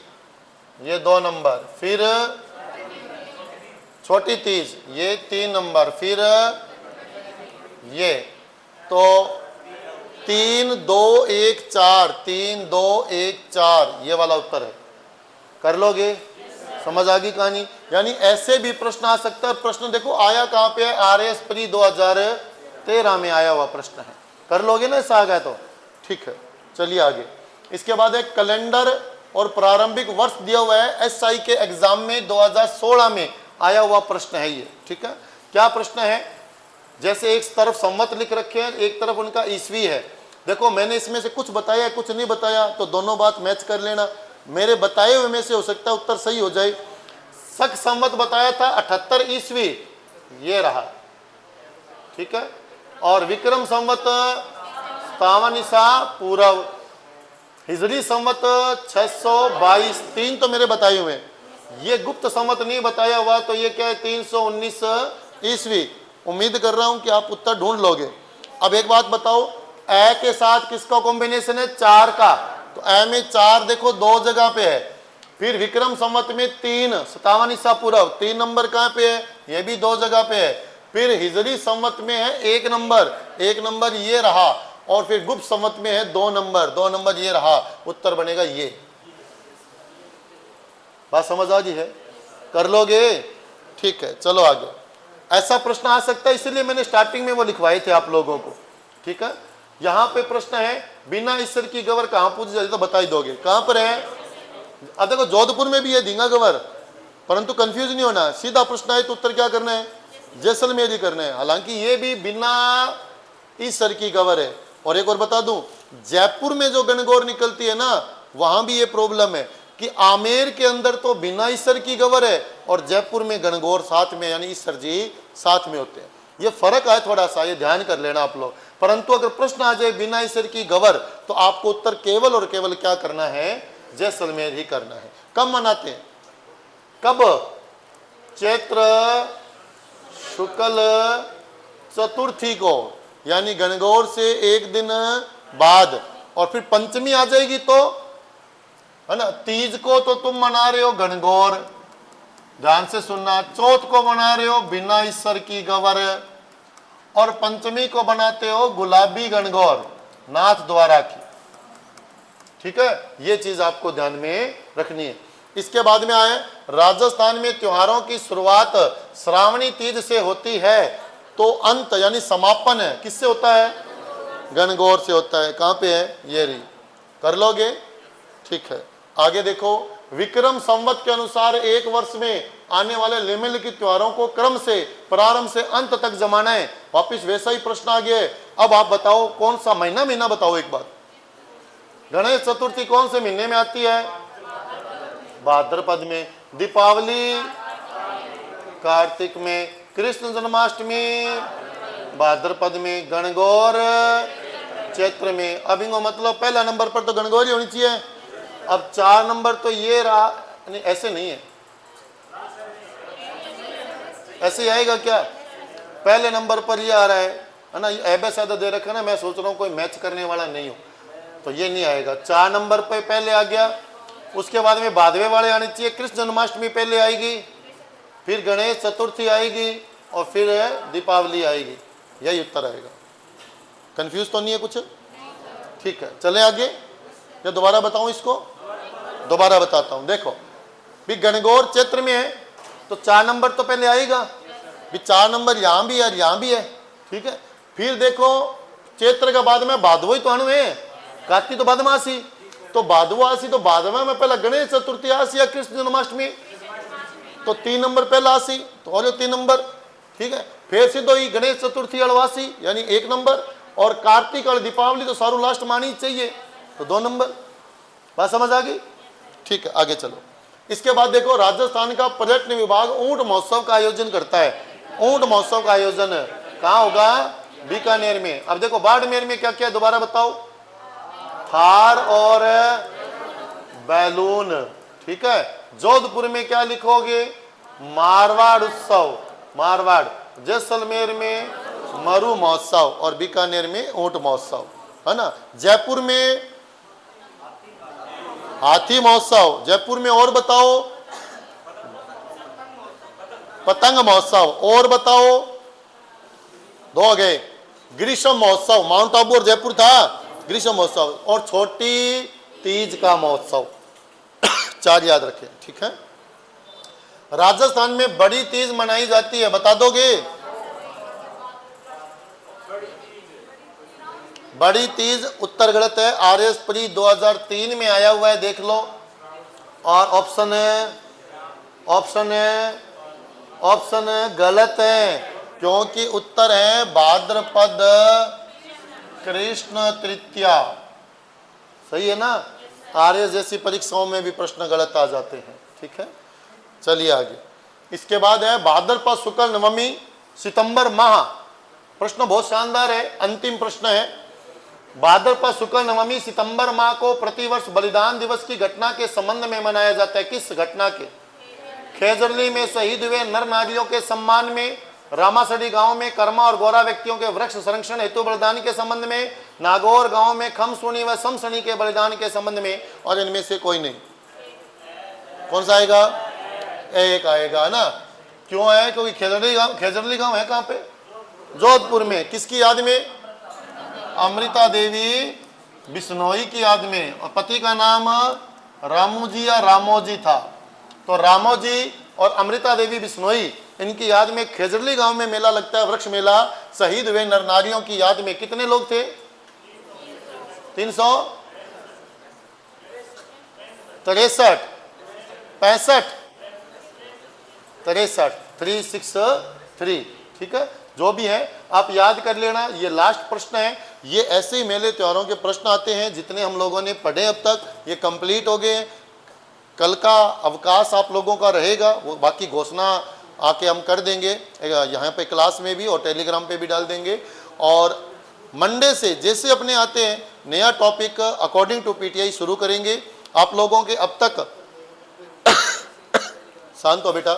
ये 2 नंबर, फिर छोटी तीज ये 3 नंबर, फिर ये। तो 3 2 1 4, 3 2 1 4 ये वाला उत्तर है। कर लोगे? समझ आ गई कहानी? यानी ऐसे भी प्रश्न आ सकता है। प्रश्न देखो आया कहाँ पे है? RS प्री 2013 में आया हुआ प्रश्न है। कर लोगे ना इससे आ गया तो? ठीक है, चलिए आगे। इसके बाद एक कैलेंडर और प्रारंभिक वर्ष दिया हुआ है। SI के एग्जाम में 2016 में आया हुआ प्रश्न है ये। ठीक है, क्या प्रश्न है? जैसे एक तरफ संवत लिख रखे हैं, एक तरफ उनका ईस्वी है। देखो मैंने इसमें से कुछ बताया कुछ नहीं बताया, तो दोनों बात मैच कर लेना। मेरे बताए हुए में से हो सकता है उत्तर सही हो जाए। शक संवत बताया था 78 ईस्वी, ये रहा। ठीक है, और विक्रम संवत 57 ईसा पूर्व, हिजरी संवत 622, 3 तो मेरे बताए हुए हैं। ये गुप्त संवत नहीं बताया हुआ, तो ये क्या है? 319 ईस्वी। उम्मीद कर रहा हूं कि आप उत्तर ढूंढ लोगे। अब एक बात बताओ, ए के साथ किसका कॉम्बिनेशन है? 4 का। तो ए में 4 देखो 2 जगह पे है, फिर विक्रम संवत में 3 57 ईसा पूर्व 3 नंबर कहाँ पे है, ये भी 2 जगह पे है। फिर हिजरी संवत में है 1 नंबर ये रहा, और फिर गुप्त संवत में है 2 नंबर ये रहा। उत्तर बनेगा ये। बात समझ आ गई है, कर लोगे? ठीक है, चलो आगे। ऐसा प्रश्न आ सकता है, इसलिए मैंने स्टार्टिंग में वो लिखवाए थे आप लोगों को। ठीक है, यहां पे प्रश्न है बिना ईश्वर की गवर कहां पूजी जाती, तो बता ही दोगे कहां पर है। अब देखो जोधपुर में भी है धींगा गवर, परंतु कंफ्यूज नहीं होना, सीधा प्रश्न है तो उत्तर क्या करना है, जैसलमेर ही करना है। हालांकि ये भी बिना ईश्वर की गवर है। और एक और बता दूं, जयपुर में जो गणगौर निकलती है ना, वहां भी ये प्रॉब्लम है कि आमेर के अंदर तो बिना ईश्वर की गवर है और जयपुर में गणगौर साथ में, यानी ईश्वर जी साथ में होते हैं। ये फर्क है थोड़ा सा, ये ध्यान कर लेना आप लोग। परंतु अगर प्रश्न आ जाए बिना ईश्वर की गवर, तो आपको उत्तर केवल और केवल क्या करना है, जैसलमेर ही करना है। कब मनाते हैं, कब, चैत्र शुक्ल चतुर्थी को, यानी गणगौर से एक दिन बाद, और फिर पंचमी आ जाएगी तो, है ना। तीज को तो तुम मना रहे हो गणगौर, ध्यान से सुनना, चौथ को मना रहे हो बिना ईश्वर की गवर, और पंचमी को बनाते हो गुलाबी गणगौर नाथ द्वारा की। ठीक है, ये चीज आपको ध्यान में रखनी है। इसके बाद में आए, राजस्थान में त्योहारों की शुरुआत श्रावणी तीज से होती है, तो अंत यानी समापन है किससे होता है, गणगौर से होता है। कहां पे है, ये रही, कर लोगे? ठीक है, आगे देखो। विक्रम संवत के अनुसार एक वर्ष में आने वाले निम्नलिखित त्योहारों को क्रम से प्रारंभ से अंत तक जमाना है। वापिस वैसा ही प्रश्न आ गया है। अब आप बताओ कौन सा महीना बताओ एक बार। गणेश चतुर्थी कौन से महीने में आती है, भाद्रपद में। दीपावली कार्तिक में। कृष्ण जन्माष्टमी भाद्रपद में। गणगौर चैत्र में। अब इनको मतलब पहला नंबर पर तो गणगौर ही होनी चाहिए। अब 4 नंबर तो ये रहा, नहीं ऐसे नहीं है, ऐसे ही आएगा क्या, पहले नंबर पर ये आ रहा है ना, ऐबे सादा दे रखा ना, मैं सोच रहा हूँ कोई मैच करने वाला नहीं हो, तो ये नहीं आएगा। 4 नंबर पर पहले आ गया, उसके बाद में भादवे वाले आने चाहिए। कृष्ण जन्माष्टमी पहले आएगी, फिर गणेश चतुर्थी आएगी, और फिर दीपावली आएगी। यही उत्तर आएगा। कंफ्यूज तो नहीं है कुछ? ठीक है, चले आगे, या दोबारा बताऊं इसको? दोबारा बताता हूं। देखो भी गणगौर चैत्र में है, तो 4 नंबर तो पहले आएगा भी, 4 नंबर यहां भी है, यहां भी है। ठीक है, फिर देखो चैत्र के बाद में भादवो ही तो अणु है, कार्तिक तो बदमाशी, तो भादवा आसी, तो भादवा में पहला गणेश चतुर्थी आसी या कृष्ण जन्माष्टमी, तो 3 नंबर पहला आसी, तो और 3 नंबर। ठीक है, फिर सीधो ही गणेश चतुर्थी अड़वासी यानी 1 नंबर, और कार्तिक और दीपावली तो सारू लास्ट मानी चाहिए, तो 2 नंबर। बात समझ आ गई? ठीक है, आगे चलो। इसके बाद देखो, राजस्थान का पर्यटन विभाग ऊंट महोत्सव का आयोजन करता है। ऊंट महोत्सव का आयोजन कहाँ होगा, बीकानेर में। अब देखो बाड़मेर में क्या क्या, दोबारा बताओ, थार और बैलून। ठीक है, जोधपुर में क्या लिखोगे, मारवाड़ उत्सव, मारवाड़। जैसलमेर में मरु महोत्सव, और बीकानेर में ऊंट महोत्सव, है ना। जयपुर में हाथी महोत्सव, जयपुर में, और बताओ, पतंग महोत्सव, और बताओ, 2 हो गए। ग्रीष्म महोत्सव, माउंट आबू और जयपुर था ग्रीष्म महोत्सव, और छोटी तीज का महोत्सव। 4 याद रखें। ठीक है, राजस्थान में बड़ी तीज मनाई जाती है, बता दोगे? बड़ी तीज उत्तर गलत है, RS प्री 2003 में आया हुआ है, देख लो। और ऑप्शन गलत है, क्योंकि उत्तर है भाद्रपद कृष्ण तृतीया। सही है ना, RS जैसी परीक्षाओं में भी प्रश्न गलत आ जाते हैं। ठीक है, चलिए आगे। इसके बाद है भाद्रपद शुक्ल नवमी सितंबर माह। प्रश्न बहुत शानदार है, अंतिम प्रश्न है। भाद्रपद शुक्ल नवमी सितंबर माह को प्रतिवर्ष बलिदान दिवस की घटना के संबंध में मनाया जाता है। किस घटना के? खेजरली में शहीद हुए नर नारियों के सम्मान में, रामासड़ी गांव में कर्मा और गोरा व्यक्तियों के वृक्ष संरक्षण हेतु बलिदान के संबंध में, नागौर गांव में खमसुनी व समसनी के बलिदान के संबंध में, और इनमें से कोई नहीं। कौन सा आएगा? एक आएगा ना। क्यों है? क्योंकि खेजड़ली गांव है कहां पे? जोधपुर में। किसकी याद में? अमृता देवी बिश्नोई की याद में। और पति का नाम रामूजी या रामोजी था। तो रामोजी और अमृता देवी बिश्नोई, इनकी याद में खेजड़ली गांव में मेला लगता है, वृक्ष मेला। शहीद हुए नर नारियों की याद में कितने लोग थे? 363, 65, 63, 363। ठीक है, जो भी है आप याद कर लेना। ये लास्ट प्रश्न है। ये ऐसे ही मेले त्योहारों के प्रश्न आते हैं जितने हम लोगों ने पढ़े अब तक, ये कंप्लीट हो गए। कल का अवकाश आप लोगों का रहेगा, वो बाकी घोषणा आके हम कर देंगे यहाँ पे क्लास में भी, और टेलीग्राम पे भी डाल देंगे। और मंडे से जैसे अपने आते हैं नया टॉपिक अकॉर्डिंग टू पीटीआई शुरू करेंगे। आप लोगों के अब तक शांत हो बेटा,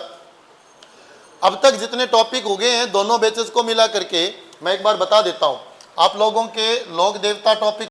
अब तक जितने टॉपिक हो गए हैं दोनों बैचेस को मिला करके, मैं एक बार बता देता हूं। आप लोगों के लोक देवता टॉपिक